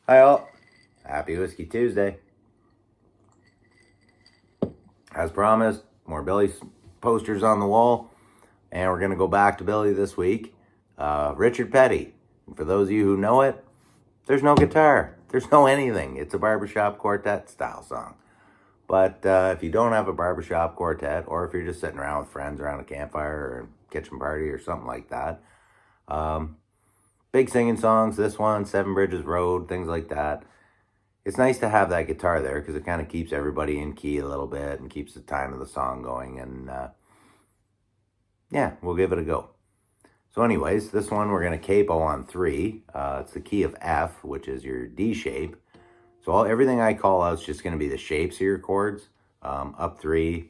Hi all, happy Whiskey Tuesday. As promised, more Billy's posters on the wall, and we're going to go back to Billy this week. Richard Petty. For those of you who know it, there's no guitar, there's no anything. It's a barbershop quartet style song. But if you don't have a barbershop quartet, or if you're just sitting around with friends around a campfire or a kitchen party or something like that, big singing songs, this one, Seven Bridges Road, things like that. It's nice to have that guitar there because it kind of keeps everybody in key a little bit and keeps the time of the song going. And yeah, we'll give it a go. So anyways, this one we're going to capo on 3. It's the key of F, which is your D shape. So everything I call out is just going to be the shapes of your chords. Up 3,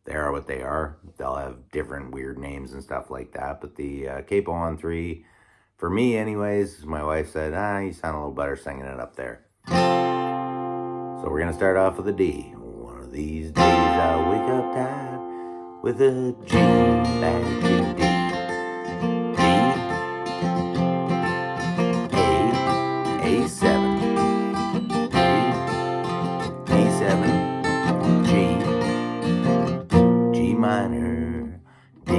they are what they are. They'll have different weird names and stuff like that. But the capo on 3, for me anyways, my wife said, you sound a little better singing it up there. So we're going to start off with a D. One of these days I'll wake up tired with a G back to D. D, A, A7, D, D7, G, G minor, D,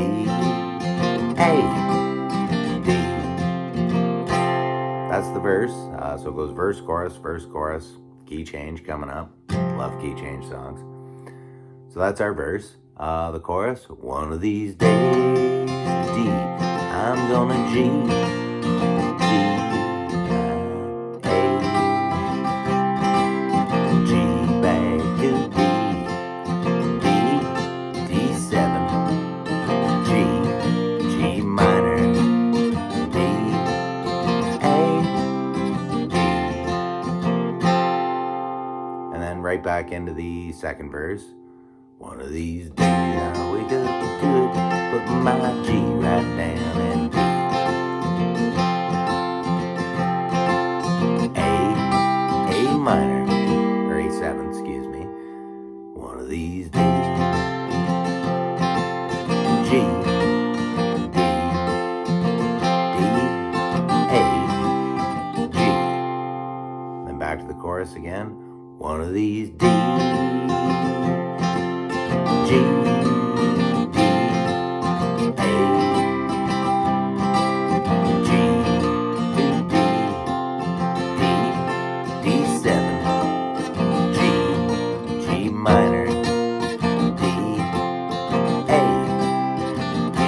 A, D. That's the verse. So it goes verse, chorus, key change coming up. Love key change songs. So that's our verse. The chorus, one of these days, D, I'm gonna G, D, A, G back to D, D, D7, G, G minor, D, A, right back into the second verse. One of these days I wake up good, put my G right down and D. A minor, or A7, excuse me. One of these days, G, D, D, A, G. Then back to the chorus again. One of these D's, G, D, A, G, D, D, D7, G, G minor, D, A, D.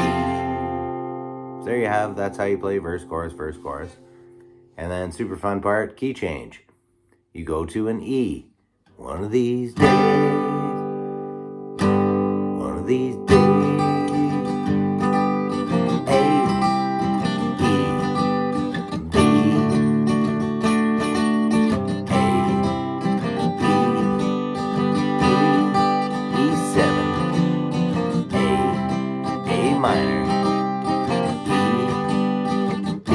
So there you have, that's how you play verse, chorus. And then super fun part, key change. You go to an E. One of these days, one of these days, A, E, B, A, E, E, E7, A minor, E, B,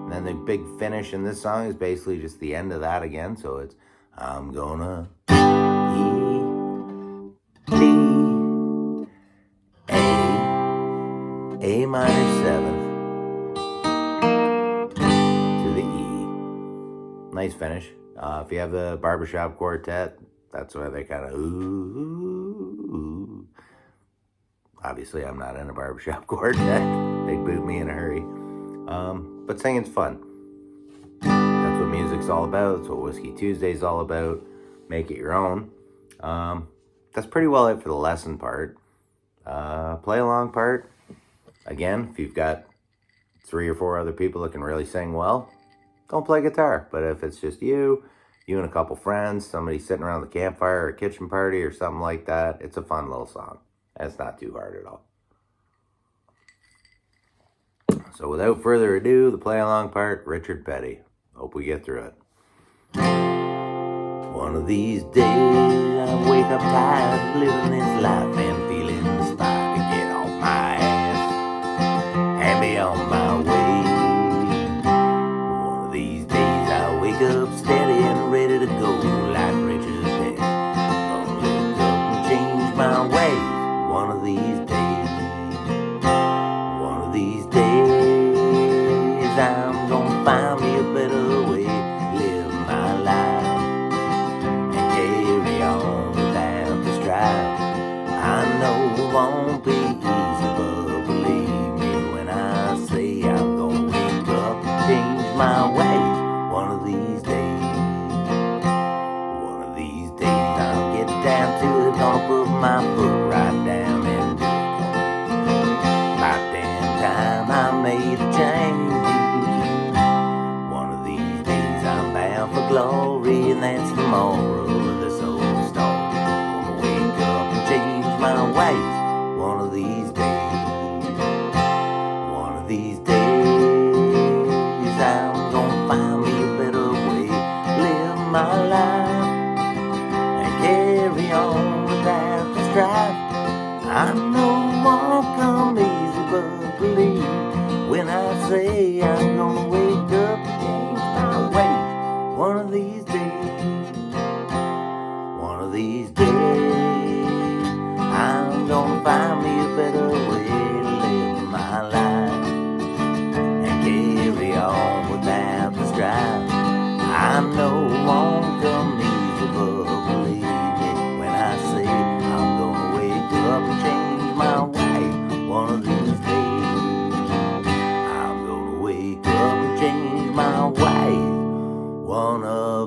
and then the big finish in this song is basically just the end of that again. So it's I'm gonna E, D, A minor 7 to the E. Nice finish. If you have the barbershop quartet, that's why they kind of ooh. Obviously, I'm not in a barbershop quartet. They'd boot me in a hurry. But singing's fun. That's what music's all about. That's what Whiskey Tuesday's all about. Make it your own. That's pretty well it for the lesson part. Play along part. Again, if you've got 3 or 4 other people that can really sing well, don't play guitar. But if it's just you and a couple friends, somebody sitting around the campfire or a kitchen party or something like that, it's a fun little song. And it's not too hard at all. So without further ado, the play along part, Richard Petty. Hope we get through it. One of these days I wake up tired, living this life and feeling inspired to get off my ass and be on my way. One of these days I wake up steady and ready to go like Richard Petty. Gonna look up and change my ways. One of these days I'm gonna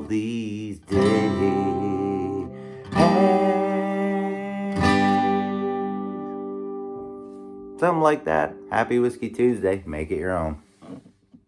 of these days. Something like that. Happy Whiskey Tuesday. Make it your own.